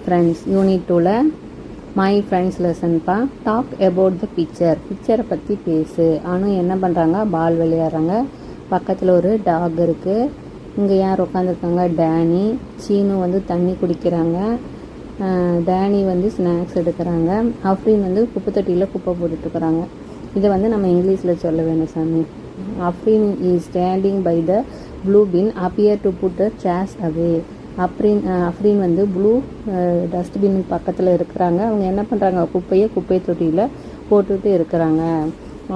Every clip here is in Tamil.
ஃப்ரெண்ட்ஸ் யூனிட் 2ல மை ஃப்ரெண்ட்ஸ் லெசன்ப்பா. டாக் அபவுட் த பிக்சரை பற்றி பேசு. அனு என்ன பண்ணுறாங்க, பால் விளையாடுறாங்க. பக்கத்தில் ஒரு டாக் இருக்குது. இங்கே யார் உட்காந்துருக்காங்க, டேனி. சீனு வந்து தண்ணி குடிக்கிறாங்க. டேனி வந்து ஸ்நாக்ஸ் எடுக்கிறாங்க. அஃப்ரீன் வந்து குப்பை தொட்டியில் குப்பை போட்டுட்ருக்குறாங்க. இதை வந்து நம்ம இங்கிலீஷில் சொல்ல வேணும் சாமி. Afreen is standing by the blue bin appear to put the chairs away. Afreen வந்து ப்ளூ டஸ்ட்பின் பக்கத்தில் இருக்கிறாங்க. அவங்க என்ன பண்ணுறாங்க, குப்பை தொட்டியில் போட்டுட்டு இருக்கிறாங்க.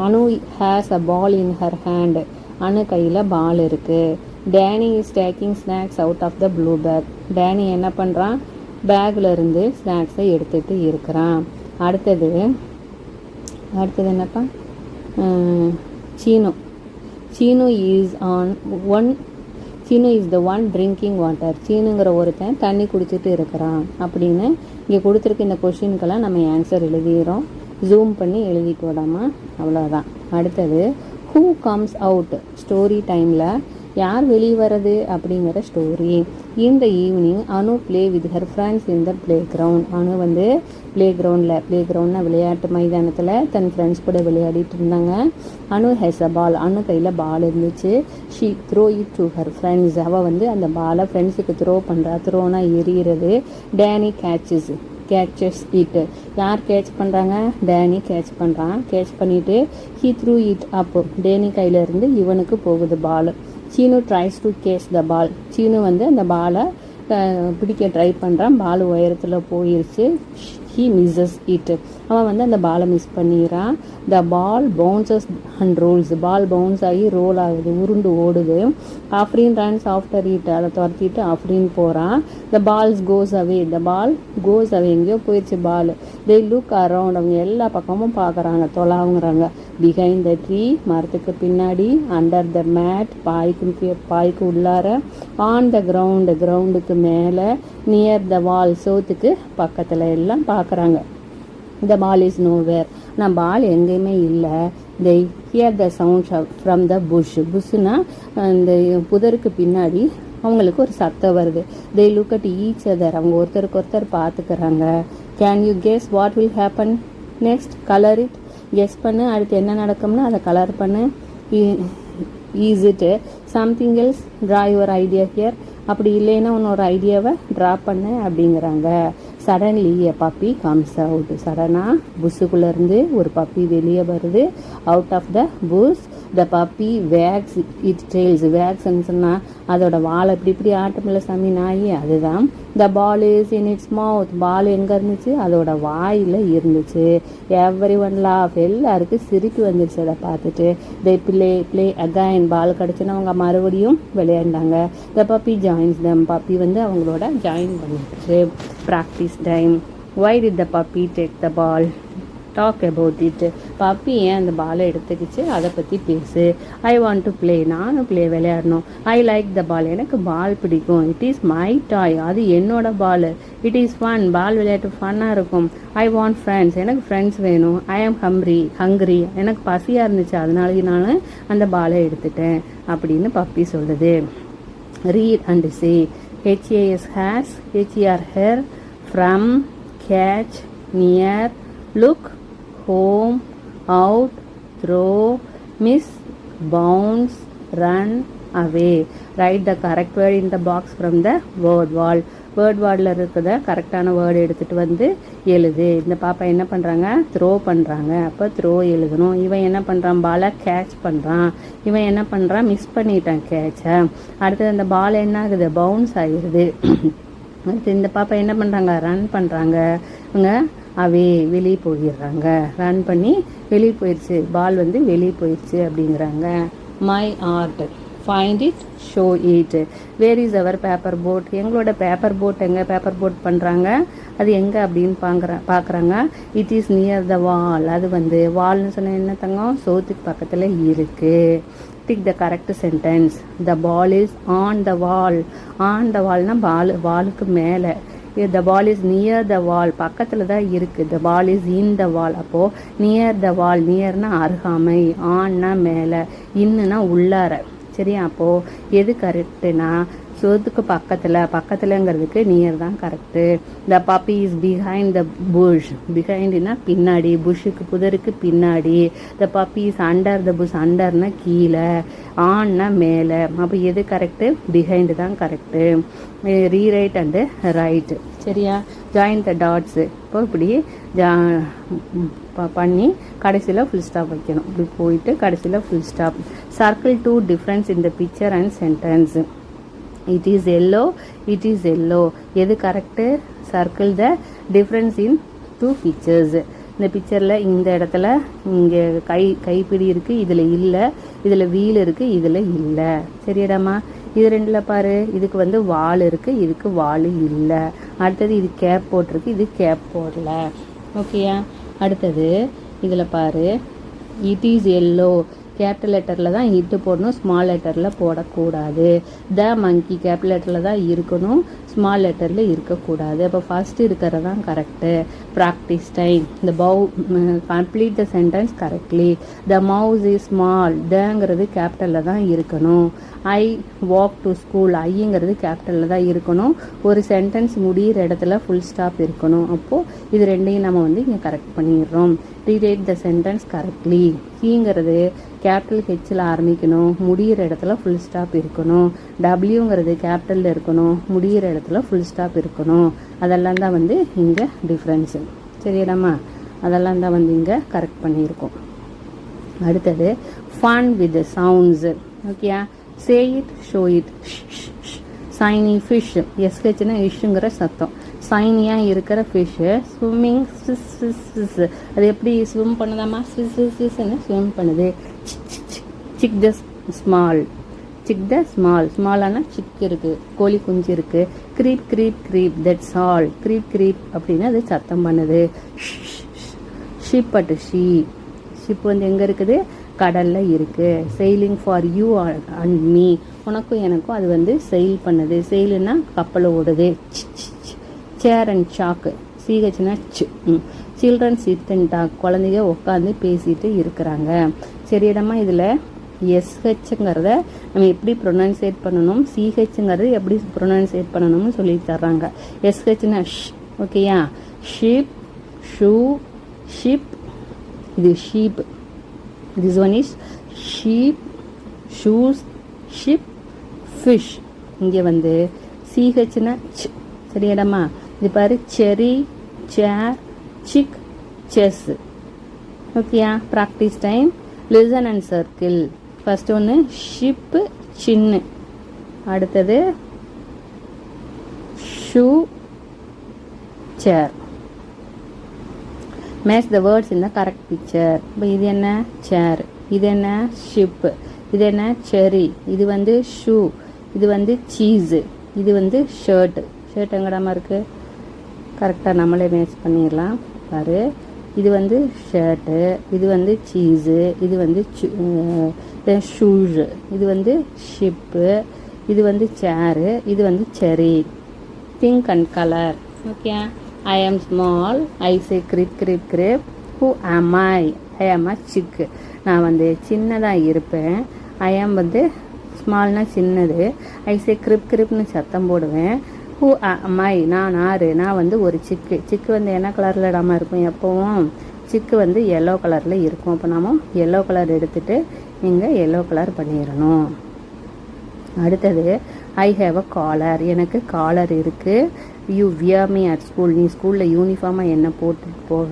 Anu has a ball in her hand. Anu கையில் பால் இருக்குது. Danny is taking snacks out of the blue bag. Danny என்ன பண்ணுறான், பேக்கில் இருந்து ஸ்நாக்ஸை எடுத்துகிட்டு இருக்கிறான். அடுத்தது என்னப்பா, Seenu is the one drinking water. சீனுங்கிற ஒருத்தன் தண்ணி குடிச்சிட்டு இருக்கிறான் அப்படின்னு இங்கே கொடுத்துருக்க இந்த கொஷினுக்கெல்லாம் நம்ம ஆன்சர் எழுதிடுறோம். ஜூம் பண்ணி எழுதிட்டு விடாமா, அவ்வளோதான். அடுத்தது ஹூ கம்ஸ் அவுட். ஸ்டோரி டைமில் யார் வெளியே வர்றது அப்படிங்கிற ஸ்டோரி. இந்த evening Anu play with her friends in the playground. Anu வந்து ப்ளே கிரவுண்ட்னா விளையாட்டு மைதானத்தில் தன் ஃப்ரெண்ட்ஸ் கூட விளையாடிட்டு இருந்தாங்க. அனு ஹேஸ் அ பால். அனு கையில் பால் இருந்துச்சு. She throw it to her friends. அவள் வந்து அந்த பாலை ஃப்ரெண்ட்ஸுக்கு த்ரோ பண்ணுறா. த்ரோனா எறிகிறது. Danny catches it. யார் கேட்ச் பண்ணுறாங்க, டேனி கேட்ச் பண்ணுறான். கேட்ச் பண்ணிவிட்டு he threw it up. Danny கையிலேருந்து இவனுக்கு போகுது ball. Seenu tries to catch the ball. Seenu வந்து அந்த பாலை பிடிக்க ட்ரை பண்ணுறான். பால் உயரத்தில் போயிடுச்சு. He misses it. அவன் வந்து அந்த பாலை மிஸ் பண்ணிடுறான். The ball bounces and rolls. Ball bounce ஆகி ரோல் ஆகுது, உருண்டு ஓடுது. Afreen runs after it. அதை துரத்திட்டு அஃப்ரீன் போகிறான். த பால்ஸ் கோஸ் அவே. எங்கேயோ போயிடுச்சு பால். They look around. அவங்க எல்லா பக்கமும் பார்க்குறாங்க, தொலாவுங்கிறாங்க. Behind the tree. மரத்துக்கு பின்னாடி. Under the mat. பாய்க்கு உள்ளார. ஆன் த கிரவுண்டுக்கு மேலே. Near the wall. சோத்துக்கு பக்கத்தில் எல்லாம் பார்க்குறாங்க. The ball is nowhere. ஆனால் பால் எங்கேயுமே இல்லை. They hear the sound from the புஷ்னா இந்த புதருக்கு பின்னாடி அவங்களுக்கு ஒரு சத்தம் வருது. They look at each other. அவங்க ஒருத்தருக்கு ஒருத்தர் பார்த்துக்கிறாங்க. Can you guess what will happen next? Colour it. Guess பண்ணு, அடுத்து என்ன நடக்கும்னா அதை கலர் பண்ணு. Is it something else? Draw your idea here. அப்படி இல்லைன்னா உன்னோட ஐடியாவை ட்ரா பண்ணு அப்படிங்கிறாங்க. Suddenly a puppy comes out. சடனாக புஷ்ஷுக்குள்ளேருந்து ஒரு பப்பி வெளியே வருது. Out of the bush. The puppy wags it tails. வேக்ஸ்ன்னு சொன்னால் அதோட வாழை இப்படி ஆட்டமில்ல சாமி நாயி, அதுதான். த பால் இஸ் இன் இட்ஸ் மவுத். பால் எங்கே இருந்துச்சு, அதோட வாயில் இருந்துச்சு. Every one laugh. எல்லாருக்கும் சிரிப்பு வந்துருச்சு அதை பார்த்துட்டு. They play again. பால் கிடச்சுன்னா அவங்க மறுபடியும் விளையாண்டாங்க. The puppy joins them. Puppy வந்து அவங்களோட ஜாயின் பண்ணிடுச்சு. Practice time. Why did the puppy take the ball? Talk about it. Puppy ஏன் அந்த பாலை எடுத்துக்கிச்சு, அதை பற்றி பேசு. I want to play. நானும் விளையாடணும். I like the ball. எனக்கு பால் பிடிக்கும். It is my toy. அது என்னோட ball. It is fun. Ball விளையாட்டு ஃபன்னாக இருக்கும். I want friends. எனக்கு ஃப்ரெண்ட்ஸ் வேணும். ஐ ஆம் ஹங்க்ரி. எனக்கு பசியாக இருந்துச்சு, அதனால நான் அந்த பாலை எடுத்துட்டேன் அப்படின்னு பப்பி சொல்லுது. Read and say. HAS has, HER her, from, catch, near, look, home, out, throw, miss, bounce, run, away. Write the correct word in the box from the word wall. Word வார்டில் இருக்கிறத கரெக்டான வேர்டு எடுத்துகிட்டு வந்து எழுது. இந்த பாப்பா என்ன பண்ணுறாங்க, த்ரோ பண்ணுறாங்க. அப்போ த்ரோ எழுதணும். இவன் என்ன பண்ணுறான், பாலை கேட்ச் பண்ணுறான். இவன் என்ன பண்ணுறான், மிஸ் பண்ணிட்டான் கேட்சை. அடுத்தது அந்த பால் என்ன ஆகுது, பவுன்ஸ் ஆகிடுது. அடுத்து இந்த பாப்பா என்ன பண்ணுறாங்க, ரன் பண்ணுறாங்க. இவங்க வெளியே போயிடுறாங்க. ரன் பண்ணி வெளியே போயிடுச்சு, பால் வந்து வெளியே போயிடுச்சு அப்படிங்கிறாங்க. My art. Find it, show it. Where is our paper boat. எங்களோட பேப்பர் போட் எங்கே, பேப்பர் போட் பண்ணுறாங்க, அது எங்கே அப்படின்னு பார்க்குறாங்க. It is near the wall. அது வந்து வால்னு சொன்ன என்ன தங்கம், சோத்துக்கு பக்கத்தில் இருக்குது. Tick the correct sentence. The ball is on the wall. On the வால்னா வாலுக்கு மேலே. The ball is near the wall. பக்கத்தில் தான் இருக்குது. The ball is in the வால். அப்போது நியர் த வால். நியர்னா அருகாமை, ஆன்னா மேலே, இன்னுனா உள்ளார. சரியா? அப்போது எது கரெக்டுனா சோத்துக்கு பக்கத்துலங்கிறதுக்கு நியர் தான் correct. The puppy is behind the bush. பிஹைண்ட்னா பின்னாடி, புஷ்ஷுக்கு புதருக்கு பின்னாடி. The puppy is under the bush. அண்டர்னா கீழே, ஆன்னா மேலே. அப்போ எது கரெக்டு? பிஹைண்ட் தான் கரெக்டு. Rewrite and write. சரியா? Join the dots. இப்போ இப்படி பண்ணி கடைசியில் ஃபுல் ஸ்டாப் வைக்கணும். இப்படி போயிட்டு கடைசியில் full stop. Circle two difference in the picture and sentence. It is yellow, it is yellow. எது correct? Circle the difference in two pictures. இந்த பிக்சரில் இந்த இடத்துல இங்கே கைப்பிடி இருக்குது, இதில் இல்லை. இதில் வீல் இருக்குது, இதில் இல்லை. சரியாடாமா? இது ரெண்டில் பாரு, இதுக்கு வால் இருக்குது, இதுக்கு வால் இல்லை. அடுத்தது இது கேப் போட்டிருக்கு, இது கேப் போடல. ஓகேயா? அடுத்தது இதில் பாரு, இட் இஸ் எல்லோ. கேபிட்டல் லெட்டரில் தான் இட்டு போடணும், ஸ்மால் லெட்டரில் போடக்கூடாது. த மங்கி கேபிட்டல் லெட்டரில் தான் இருக்கணும், ஸ்மால் லெட்டரில் இருக்கக்கூடாது. அப்போ ஃபஸ்ட்டு இருக்கிறது தான் correct. Practice time. The complete the sentence correctly. The mouse is small. தங்கிறது கேபிட்டலில் தான் இருக்கணும். I walk to school. ஐங்கிறது கேபிட்டலில் தான் இருக்கணும். ஒரு சென்டென்ஸ் முடிகிற இடத்துல ஃபுல் ஸ்டாப் இருக்கணும். அப்போது இது ரெண்டையும் நம்ம இங்கே கரெக்ட் பண்ணிடுறோம். Rewrite the sentence correctly. ஹீங்கிறது கேபிட்டல் ஹெச்சில் ஆரம்பிக்கணும், முடிகிற இடத்துல ஃபுல் ஸ்டாப் இருக்கணும். டபிள்யூங்கிறது கேபிட்டலில் இருக்கணும், முடிகிற இடத்துல ஃபுல் ஸ்டாப் இருக்கணும். அதெல்லாம் தான் இங்கே டிஃப்ரென்ஸு. சரியாடாமா? அதெல்லாம் தான் இங்கே கரெக்ட் பண்ணியிருக்கோம். அடுத்தது ஃபன் வித் சவுண்ட்ஸு. ஓகேயா? Say it, show it. Shiny fish. எஸ்ஹெச்னா இஷ்ங்கிற சத்தம். சைனியாக இருக்கிற ஃபிஷ்ஷு ஸ்விம்மிங். அது எப்படி ஸ்விம் பண்ணுதாமா? ஸ்விஸ்ன்னு ஸ்விம் பண்ணுது. Chick the small. Chick the small. ஸ்மாலானா சிக் இருக்குது, கோழி குஞ்சு இருக்குது. Creep creep creep, that's all. Creep creep அப்படின்னா அது சத்தம் பண்ணுது. Ship at sheep. ஷிப் எங்கே இருக்குது? கடலில் இருக்குது. Sailing for you and me. உனக்கும் எனக்கும் அது செயில் பண்ணுது. செயிலுன்னா கப்பல் ஓடுது. சேர் அண்ட் சாக்கு. சிஹெச்னா சில்ட்ரன் சிட் அண்ட் டாக். குழந்தைங்க உட்காந்து பேசிட்டு இருக்கிறாங்க. சரியிடமா? இதில் எஸ்ஹெச்ங்கிறத நம்ம எப்படி ப்ரொனன்சியேட் பண்ணணும், சிஹெச்ங்கிறது எப்படி ப்ரொனன்சியேட் பண்ணணும்னு சொல்லி தர்றாங்க. எஸ்ஹெச்னா ஷ். ஓகேயா? Ship, shoe, ship. இது sheep. This one is sheep, shoes, ship, fish. இங்கே சிஹெச்னா ச். சரியாடமா? இது பாரு, செரி, சேர், சிக், செஸ். ஓகேயா? Practice time. Listen and circle. First ஒன்று ஷிப்பு, சின்னு. அடுத்தது shoe, chair. Match the words in the correct picture. இப்போ இது என்ன? சேர். இது என்ன? ஷிப்பு. இது என்ன? செரி. இது ஷூ. இது சீஸு. இது ஷர்ட்டு. ஷர்ட் எங்கடாமல் இருக்குது? கரெக்டாக நம்மளே மேட்ச் பண்ணிடலாம். பாரு, இது ஷர்ட்டு, இது சீஸு, இது ஷூஸு, இது ஷிப்பு, இது சேரு, இது செரி. Think and colour. ஓகே? ஐ ஆம் small. I say grip grip grip. Who ஆம் ஐ? ஐ ஆம் அ சிக்கு. நான் சின்னதாக இருப்பேன். ஐ ஆம் ஸ்மால்னா சின்னது. ஐ சே கிரிப் கிரிப்னு சத்தம் போடுவேன். ஹூ ஆம் ஐ? நான் ஆறு. நான் ஒரு சிக்கு. சிக்கு என்ன கலரில் இடாமல் இருக்கும்? எப்போவும் சிக்கு எல்லோ கலரில் இருக்கும். அப்போ நாம எல்லோ கலர் எடுத்துகிட்டு இங்கே எல்லோ கலர் பண்ணிடணும். அடுத்தது ஐ ஹேவ் அ காலர். எனக்கு காலர் இருக்குது. You wear me at school. நீ ஸ்கூலில் யூனிஃபார்மாக என்ன போட்டுட்டு போவ.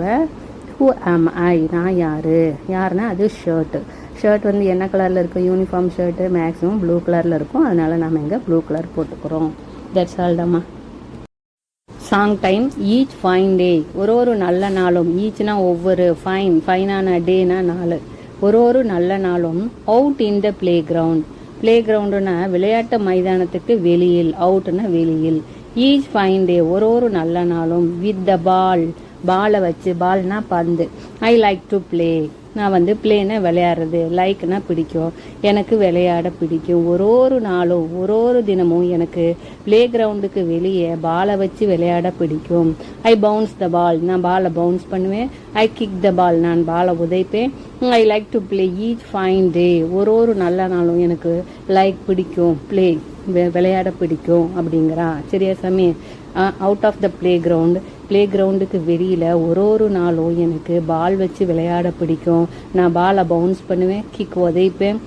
ஹூ ஆம் ஐ? நான் யார்? யாருன்னா அது ஷர்ட்டு. ஷர்ட் என்ன கலரில் இருக்கும்? யூனிஃபார்ம் ஷர்ட்டு மேக்ஸிமம் ப்ளூ கலரில் இருக்கும். அதனால் நம்ம இங்கே ப்ளூ கலர் போட்டுக்கிறோம். தட்ஸ் ஆல் தாம்மா. Song time. Each fine day. ஒரு நல்ல நாளும். ஈச்னா ஒவ்வொரு, ஃபைனான டேனா நாள். ஒரு நல்ல நாளும் out in the play ground. Play கிரவுண்டுனா விளையாட்டு மைதானத்துக்கு வெளியில், அவுட்னா வெளியில். ஈச் ஃபைன் டே ஒரு நல்ல நாளும் வித் த பால். பாலை வச்சு, பால்னா பந்து. ஐ லைக் டு பிளே. நான் பிளேனா விளையாடுறது, லைக்னா பிடிக்கும், எனக்கு விளையாட பிடிக்கும். ஒரு நாளும் ஒரு தினமும் எனக்கு பிளே கிரவுண்டுக்கு வெளியே பாலை வச்சு விளையாட பிடிக்கும். I bounce the ball. நான் பாலை பவுன்ஸ் பண்ணுவேன். I kick the ball. நான் பாலை உதைப்பேன். I like to play each fine day. ஒரு நல்ல நாளும் எனக்கு லைக் பிடிக்கும், பிளே விளையாட பிடிக்கும் அப்படிங்கிறான். சரியா சாமி? அவுட் ஆஃப் த பிளே கிரவுண்டுக்கு வெளியில் ஒரு நாளும் எனக்கு பால் வச்சு விளையாட பிடிக்கும். நான் பாலை பவுன்ஸ் பண்ணுவேன், கிக் உதைப்பேன்.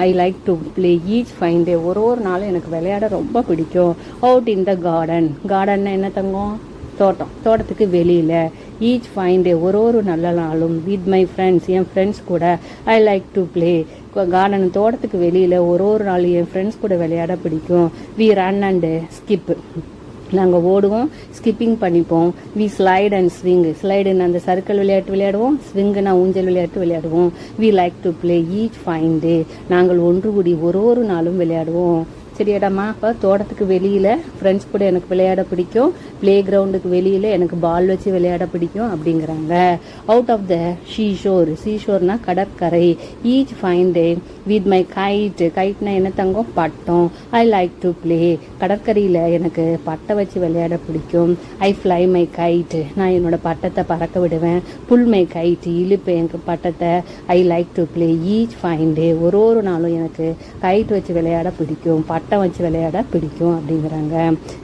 I like to play each fine day. ஒரு நாளும் எனக்கு விளையாட ரொம்ப பிடிக்கும். அவுட் இன் த கார்டன்னா என்ன தங்கம்? தோட்டத்துக்கு வெளியில். ஈச் ஃபைன் டே ஒரு நல்ல நாளும். வித் மை ஃப்ரெண்ட்ஸ், என் ஃப்ரெண்ட்ஸ் கூட. I like to play garden, தோட்டத்துக்கு வெளியில் ஒரு நாள் என் ஃப்ரெண்ட்ஸ் கூட விளையாட பிடிக்கும். வி ரன் அண்டு ஸ்கிப், நாங்கள் ஓடுவோம், ஸ்கிப்பிங் பண்ணிப்போம். வி ஸ்லைட் அண்ட் ஸ்விங்குன்னு அந்த சர்க்கிள் விளையாட்டு விளையாடுவோம், ஸ்விங்குனா ஊஞ்சல் விளையாட்டு விளையாடுவோம். We like to play each fine day, நாங்கள் ஒன்று கூடி ஒரு நாளும் விளையாடுவோம். சரியாடாமா? அப்போ தோட்டத்துக்கு வெளியில் ஃப்ரெண்ட்ஸ் கூட எனக்கு விளையாட பிடிக்கும், பிளே கிரவுண்டுக்கு வெளியில் எனக்கு பால் வச்சு விளையாட பிடிக்கும் அப்படிங்கிறாங்க. அவுட் ஆஃப் த சீஷோர்னா கடற்கரை. Each fine day with my கைட்னா என்ன தங்கம்? பட்டம். ஐ லைக் டு பிளே, கடற்கரையில் எனக்கு பட்டை வச்சு விளையாட பிடிக்கும். ஐ ஃப்ளை மை கைட், நான் என்னோட பட்டத்தை பறக்க விடுவேன். புல் மை கைட், இழுப்பேன் எனக்கு பட்டத்தை. ஐ like to play each fine day, ஒரு நாளும் எனக்கு கைட் வச்சு விளையாட பிடிக்கும், பட்டம் வச்சு விளையாட பிடிக்கும் அப்படிங்கிறாங்க.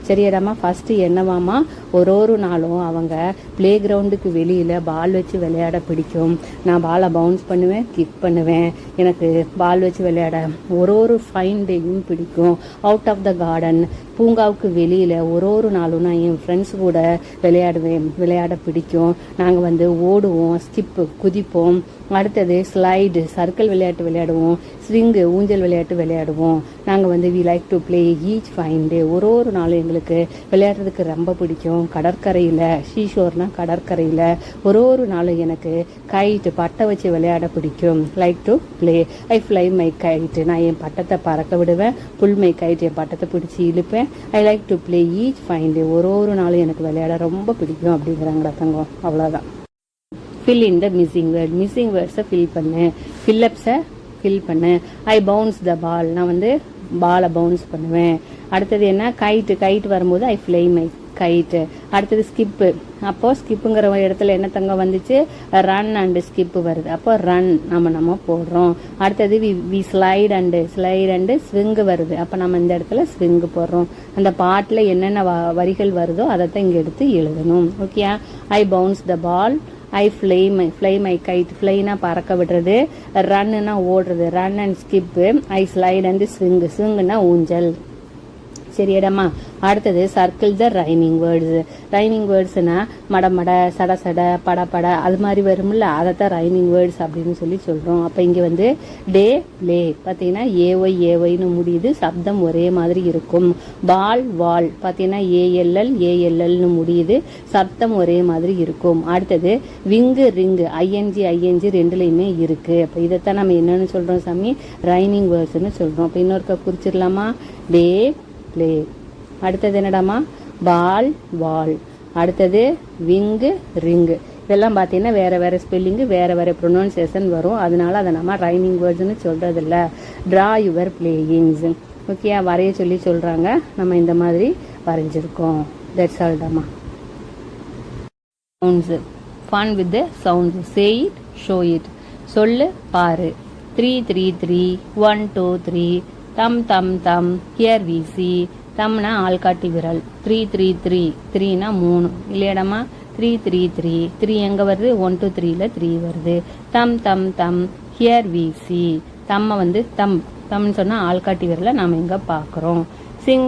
சரியாடாமா? ஃபஸ்ட்டு என்னவாமா? ஒரு நாளும் அவங்க பிளே கிரவுண்டுக்கு வெளியில் பால் வச்சு விளையாட பிடிக்கும். நான் பாலை பவுன்ஸ் பண்ணுவேன், கிக் பண்ணுவேன். எனக்கு பால் வச்சு விளையாட ஒரு ஃபைன் டேயும் பிடிக்கும். அவுட் ஆஃப் த கார்டன், பூங்காவுக்கு வெளியில் ஒரு நாளும் நான் என் ஃப்ரெண்ட்ஸ் கூட விளையாட பிடிக்கும். நாங்கள் ஓடுவோம், ஸ்கிப்பு குதிப்போம். அடுத்தது ஸ்லைடு சர்க்கிள் விளையாட்டு விளையாடுவோம். ஸ்விங்கு ஊஞ்சல் விளையாட்டு விளையாடுவோம். நாங்கள் we like to play each fine day, ஒரு நாளும் எங்களுக்கு விளையாடுறதுக்கு ரொம்ப பிடிக்கும். கடற்கரையில், ஷீஷோர்னா கடற்கரையில் ஒரு நாளும் எனக்கு கைட்டு பட்டை வச்சு விளையாட பிடிக்கும். Like to play I fly my கைட்டு, நான் என் பட்டத்தை பறக்க விடுவேன். புல் மை கைட்டு, என் பட்டத்தை பிடிச்சி இழுப்பேன். I like to play each fine day, ஒரு நாளும் எனக்கு விளையாட ரொம்ப பிடிக்கும் அப்படிங்கிறாங்கடா தங்கம். அவ்வளோதான். ஃபில் இன் த மிஸ்ஸிங் வேர்ட்ஸை ஃபில் பண்ணு, ஃபில்லப்ஸை ஃபில் பண்ணு. ஐ பவுன்ஸ் த பால், நான் பாலை பவுன்ஸ் பண்ணுவேன். அடுத்தது என்ன? கைட்டு வரும்போது ஐ ஃப்ளை மை கைட்டு. அடுத்தது ஸ்கிப்பு, அப்போது ஸ்கிப்புங்கிற இடத்துல என்ன தங்கம் வந்துச்சு? ரன் அண்டு ஸ்கிப்பு வருது. அப்போ ரன் நம்ம போடுறோம். அடுத்தது வி ஸ்லைட் அண்டு ஸ்விங்கு வருது. அப்போ நம்ம இந்த இடத்துல ஸ்விங்கு போடுறோம். அந்த பாட்டில் என்னென்ன வரிகள் வருதோ அதைத்தான் இங்கே எடுத்து எழுதணும். Okay? I bounce the ball, I fly my kite, ஃப்ளைனா பறக்க விடுறது, ரன்னுனா ஓடுறது, run and skip. I slide and ஸ்விங்குனா ஊஞ்சல். சரியாடாமா? அடுத்தது சர்க்கிள் த ரைமிங் வேர்ட்ஸ்னா மட சட பட அது மாதிரி வரும்ல, அதைத்தான் ரைமிங் வேர்ட்ஸ் அப்படின்னு சொல்லி சொல்கிறோம். அப்போ இங்கே டே பிளே பார்த்தீங்கன்னா ஏஒய்னு முடியுது, சப்தம் ஒரே மாதிரி இருக்கும். வால் பார்த்தீங்கன்னா ஏஎல்எல்னு முடியுது, சப்தம் ஒரே மாதிரி இருக்கும். அடுத்தது விங்கு ரிங்கு ஐஎன்ஜி ரெண்டுலையுமே இருக்குது. அப்போ இதைத்தான் நம்ம என்னன்னு சொல்கிறோம் சாமி? ரைமிங் வேர்ட்ஸ்ன்னு சொல்கிறோம். அப்போ இன்னொருக்கா குறிச்சிடலாமா? டே பிளே. அடுத்தது என்னடாமா? வால். அடுத்தது விங்கு ரிங்கு. இதெல்லாம் பார்த்தீங்கன்னா வேறு ஸ்பெல்லிங்கு, வேறு ப்ரொனவுன்சியேஷன் வரும். அதனால அதை நம்ம ரைமிங் வேர்ட்ஸ்ன்னு சொல்கிறதில்ல. Draw your playings. ஓகே? வரைய சொல்லி சொல்கிறாங்க, நம்ம இந்த மாதிரி வரைஞ்சிருக்கோம். தட்ஸ் ஆல் டாமா. Sounds, fun with the sounds. Say it, show it, சொல்லு பாரு. 3 3 3 1 2 3 தம் ஹியர் வி சி. தம்னா ஆள்காட்டி விரல். 3 3 3 3னா 3 இல்லையாடாமா? 3 3 3 3 எங்கே வருது? 1 2 3ல 3 வருது. Thumb here we see. தம்மை தம்னு சொன்னால் ஆள்காட்டி விரலை நாம் எங்கே பார்க்குறோம். Sing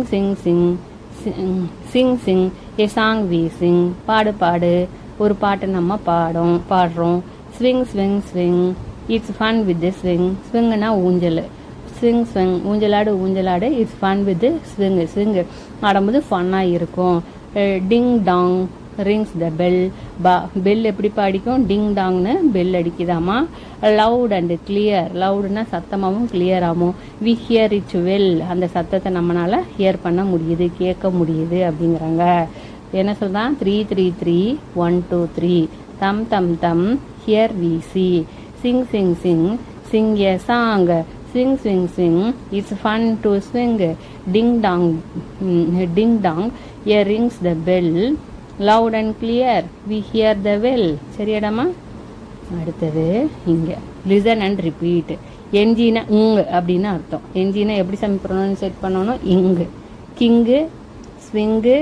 a song we sing. பாடு ஒரு பாட்டை நம்ம பாடுறோம். Swing it's fun with the ஸ்விங்குனா ஊஞ்சல். ஸ்விங் ஊஞ்சலாடு. இட்ஸ் ஃபன் வித் ஸ்விங்கு ஆடும்போது ஃபன்னாக இருக்கும். Ding dong rings the bell எப்படி பாடிக்கும்? டிங் டாங்னு பெல் அடிக்குதாமா. லவுட் அண்ட் கிளியர், லவுடுனா சத்தமாகவும் கிளியராகவும். வி ஹியர் இட் வெல், அந்த சத்தத்தை நம்மளால் ஹியர் பண்ண முடியுது, கேட்க முடியுது அப்படிங்கிறாங்க. என்ன சொல்கிறான்? 3 3 3 1 2 3 தம் here we see. Sing a song. Swing, it's fun to swing. Ding dong, here rings the bell. Loud and clear, we hear the well. சரியாடாமா? அடுத்தது இங்கே லிசன் அண்ட் ரிப்பீட். என்ஜினா இங்கு அப்படின்னு அர்த்தம். என்ஜினா எப்படி சாமி ப்ரொனன்சியேட் பண்ணணும்? இங்கு. கிங்கு, ஸ்விங்கு,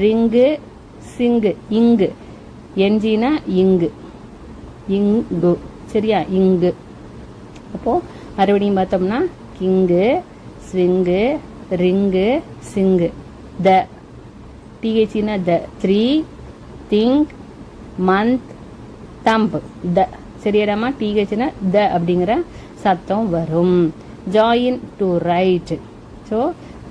ரிங்கு, சிங்கு, இங்கு. என்ஜினா இங்கு, இங்கு. சரியா? இங்கு. அப்போ மறுபடியும் பார்த்தோம்னா கிங்கு, ஸ்விங்கு, ரிங்கு, சிங்கு. த டிஹெச்னா த. 3 திங்க், மந்த், தம்ப். த சரியாடாமா? டிஹெச்னா த அப்படிங்கிற சத்தம் வரும். Join to right. ஸோ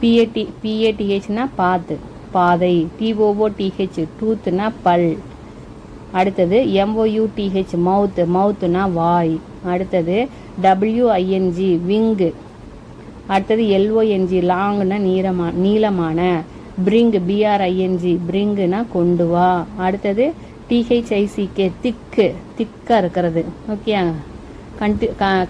பிஏடிஹெச்னா பாத்து, பாதை. டிஓஓடிஹெச் டூத்னா பல். அடுத்தது எம்ஓயூடிஹெச் மவுத், மவுத்னா வாய். அடுத்தது டபிள்யூஐஎன்ஜி விங்கு. அடுத்தது எல்ஓஎன்ஜி லாங்னா நீளமான. பிரிங் பிஆர்ஐஎன்ஜி பிரிங்குனா கொண்டு வா. அடுத்தது டிஹெச்ஐசிகே திக்கு, திக்கா இருக்கிறது. ஓகே,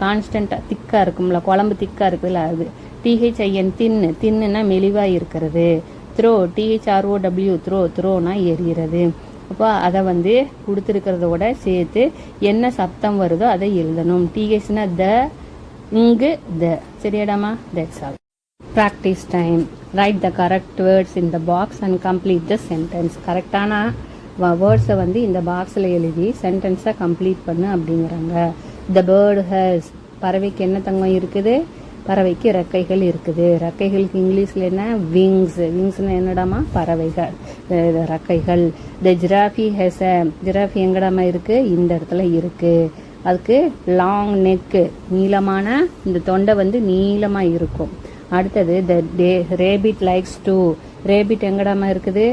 கான்ஸ்டன்டா திக்கா இருக்கும்ல, குழம்பு திக்கா இருக்குதுல்ல அது. டிஹெச்ஐஎன் தின்னு, தின்னுனா மெலிவா இருக்கிறது. த்ரோ டிஹெச்ஆர்ஓடபிள்யூ த்ரோ, த்ரோனா எரிகிறது. அப்போ அதை வந்து கொடுத்துருக்கிறதோட சேர்த்து என்ன சப்தம் வருதோ அதை எழுதணும். டிஹெச்னா த, இங்கு த. சரியாடாமா? That's all. Practice time. Write the correct words in the box and complete the sentence. கரெக்டான வேர்ட்ஸை வந்து இந்த பாக்ஸில் எழுதி சென்டென்ஸை கம்ப்ளீட் பண்ணு அப்படிங்கிறாங்க. த பேர்டு ஹேஸ். பறவைக்கு என்ன தங்கம் இருக்குது? பறவைக்கு ரெக்கைகள் இருக்குது. ரெக்கைகளுக்கு இங்கிலீஷில் என்ன? விங்ஸ். விங்ஸ்னா என்னடாமா? பறவைகள், ரெக்கைகள். த ஜிராஃபி ஹேஸ் அ. ஜிராஃபி எங்கடாமா இருக்கு? இந்த இடத்துல இருக்கு. அதுக்கு லாங் நெக்கு, நீளமான இந்த தொண்டை வந்து நீளமாக இருக்கும். அடுத்தது the rabbit likes to. Rapid எங்கடாமா இருக்குது?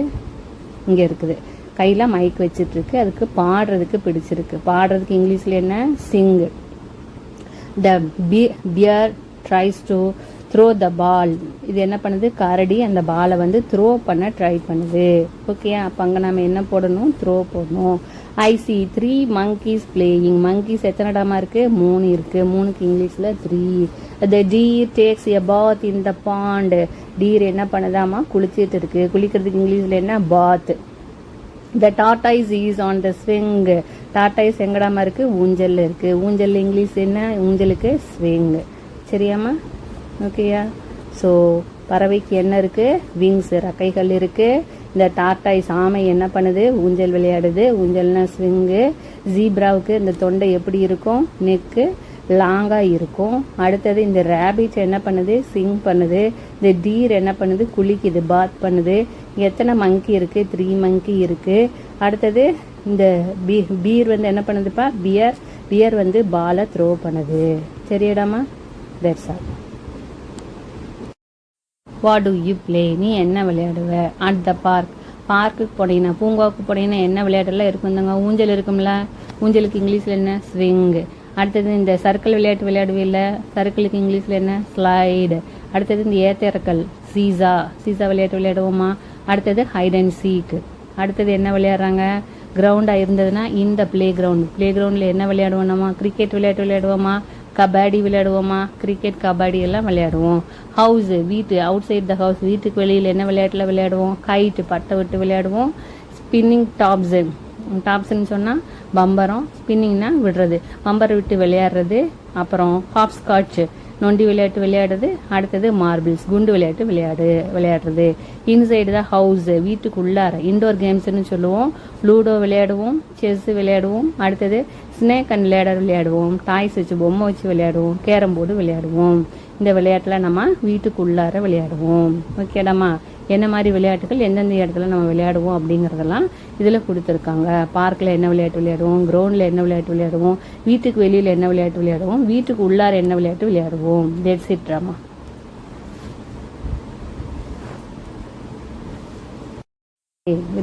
இங்கே இருக்குது. கையில் மைக் வச்சுட்டு இருக்கு. அதுக்கு பாடுறதுக்கு பிடிச்சிருக்கு. பாடுறதுக்கு இங்கிலீஷில் என்ன? சிங். த பியர் ட்ரைஸ் டு த்ரோ த பால். இது என்ன பண்ணுது? கரடி அந்த பாலை வந்து த்ரோ பண்ண ட்ரை பண்ணுது. ஓகே, அப்போ அங்கே நம்ம என்ன போடணும்? த்ரோ போடணும். I see 3 monkeys playing. monkeys எத்தனை இடமா இருக்கு? 3 இருக்கு. 3க்கு இங்கிலீஷில் 3. The deer takes a bath in the pond. Deer என்ன பண்ணுதாமா? குளிச்சிட்டு இருக்கு. குளிக்கிறதுக்கு இங்கிலீஷில் என்ன? Bath. The tortoise is on the swing. Tortoise எங்கடாமா இருக்கு? ஊஞ்சல் இருக்கு. ஊஞ்சல் இங்கிலீஷ் என்ன? ஊஞ்சலுக்கு ஸ்விங். சரியாம்மா? ஓகேயா? ஸோ பறவைக்கு என்ன இருக்கு? விங்ஸ், ரெக்கைகள் இருக்கு. இந்த டார்டாய்ஸ் ஆமை என்ன பண்ணுது? ஊஞ்சல் விளையாடுது. ஊஞ்சல்னா ஸ்விங்கு. ஜீப்ராவுக்கு இந்த தொண்டை எப்படி இருக்கும்? நெக்கு லாங்கா இருக்கும். அடுத்தது இந்த ரேபிட் என்ன பண்ணுது? சிங் பண்ணுது. இந்த டீர் என்ன பண்ணுது? குளிக்குது, பாத் பண்ணுது. எத்தனை மங்கி இருக்கு? 3 மங்கி இருக்கு. அடுத்தது இந்த பீர் வந்து என்ன பண்ணுதுப்பா? பியர் வந்து பாலை த்ரோ பண்ணுது. சரியாடாமா? That's all. What do you play? நீ என்ன விளையாடுவ? At the park. பார்க்குக்கு போனீங்கன்னா, பூங்காவுக்கு போனீங்கன்னா என்ன விளையாட்டுலாம் இருக்குந்தாங்க? ஊஞ்சல் இருக்கும்ல. ஊஞ்சலுக்கு இங்கிலீஷில் என்ன? ஸ்விங். அடுத்தது இந்த சர்க்கிள் விளையாட்டு விளையாடுவில்ல. சர்க்கிளுக்கு இங்கிலீஷில் என்ன? ஸ்லைடு. அடுத்தது இந்த ஏத்தரக்கல் சீசா. சீசா விளையாட்டு விளையாடுவோமா? அடுத்தது ஹைட் அண்ட் சீக். அடுத்தது என்ன விளையாடுறாங்க? கிரவுண்டாக இருந்ததுன்னா இந்த பிளே கிரவுண்ட். பிளே கிரவுண்டில் என்ன விளையாடுவோம் நம்ம? கிரிக்கெட் விளையாட்டு விளையாடுவோமா? கபடி விளையாடுவோமா? கிரிக்கெட், கபடி எல்லாம் விளையாடுவோம். ஹவுஸ் வீட்டு, அவுட் சைட் த ஹவுஸ் வீட்டுக்கு வெளியில் என்ன விளையாட்டில் விளையாடுவோம்? கைட்டு பட்டை விட்டு விளையாடுவோம். Spinning tops. டாப்ஸ்ன்னு சொன்னால் பம்பரம். ஸ்பின்னிங்னா விடுறது, பம்பரை விட்டு விளையாடுறது. அப்புறம் ஹாப்ஸ்காட்ச் நொண்டி விளையாட்டு விளையாடுறது. அடுத்தது மார்பிள்ஸ் குண்டு விளையாட்டு விளையாடுறது. இன்சைடு தான் ஹவுஸ் வீட்டுக்குள்ளார. இண்டோர் கேம்ஸ்ன்னு சொல்லுவோம். லூடோ விளையாடுவோம், செஸ் விளையாடுவோம். அடுத்தது ஸ்னேக் அண்ட் லேடர் விளையாடுவோம். டாய்ஸ் வச்சு பொம்மை வச்சு விளையாடுவோம். கேரம் போர்டு விளையாடுவோம். இந்த விளையாட்டில் நம்ம வீட்டுக்குள்ளார விளையாடுவோம். ஓகேடாமா? என்ன மாதிரி விளையாட்டுகள் எந்தெந்த இடத்துல நம்ம விளையாடுவோம் அப்படிங்கிறதெல்லாம் இதில் கொடுத்துருக்காங்க. பார்க்கில் என்ன விளையாட்டு விளையாடுவோம், கிரவுண்டில் என்ன விளையாட்டு விளையாடுவோம், வீட்டுக்கு வெளியில் என்ன விளையாட்டு விளையாடுவோம், வீட்டுக்கு உள்ளார என்ன விளையாட்டு விளையாடுவோம். That's it Rama.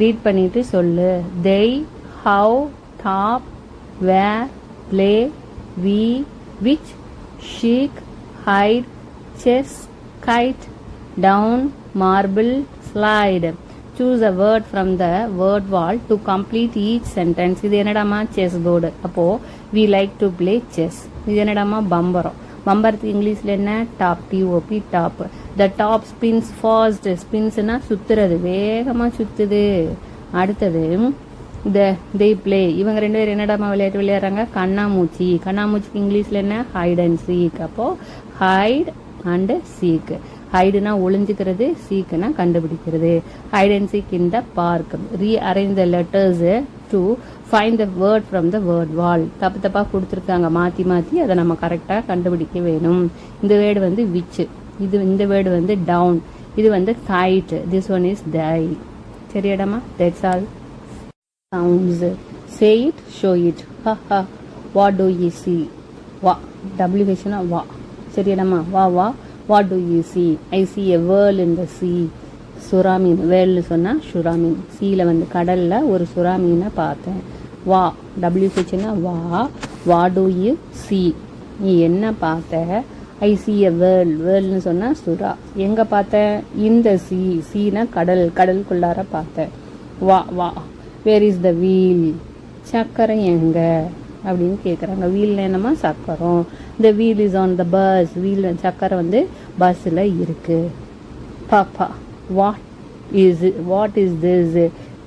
ரீட் பண்ணிட்டு சொல்லு. they, how, top, where, play, we, which, shake, hide, chess, kite, down, marble, slide. Choose a word from the word wall to complete each sentence. இது என்னடாமா? Chess board. அப்போ we like to play chess. இது என்னடாமா? பம்பரம். பம்பரத்துக்கு இங்கிலீஷில் என்ன? Top, T O P top. The top spins fast. ஸ்பின்ஸ்னா சுத்துறது, வேகமாக சுத்துது. அடுத்தது they play. இவங்க ரெண்டு பேரும் என்னடாமா விளையாட்டு விளையாடுறாங்க? கண்ணாமூச்சி. கண்ணாமூச்சிக்கு இங்கிலீஷ்ல என்ன? Hide and seek. அப்போ ஹைட் அண்ட் சீக். ஹைடுனா ஒளிஞ்சுக்கிறது, சீக்குனா கண்டுபிடிக்கிறது. Hide and seek in the park. Rearrange the letters to find the word from the word wall. தப்பு தப்பாக கொடுத்துருக்காங்க, மாற்றி மாற்றி அதை நம்ம கரெக்டாக கண்டுபிடிக்க வேணும். இந்த வேர்டு வந்து விச், இந்த வேர்டு வந்து டவுன், இது வந்து kite, this one is tie. சரியாடாமா? That's all. Sounds. Say it, show it. Ha ha. What do you see? Wa. WH na wa. சரியாடாமா? வா வா. What do you see? I see a whale in the sea. சுறா மீன். வேல்னு சொன்னால் சுறா மீன். சீல வந்து கடலில் ஒரு சுறா மீனை பார்த்தேன். வா. WH na வா. What do you see? நீ என்ன பார்த்த? I see a whale. வேல்னு சொன்னால் சுறா. எங்கே பார்த்த? இந்த சீனா கடல், கடலுக்குள்ளார பார்த்தேன். வா வா. Where is the wheel? சக்கரம் எங்க அப்படின்னு கேட்குறாங்க. வீல் என்னமா? சக்கரம். இந்த wheel is on the bus. Wheel சக்கரம் வந்து பஸ்ஸில் இருக்கு. பாப்பா. What is this?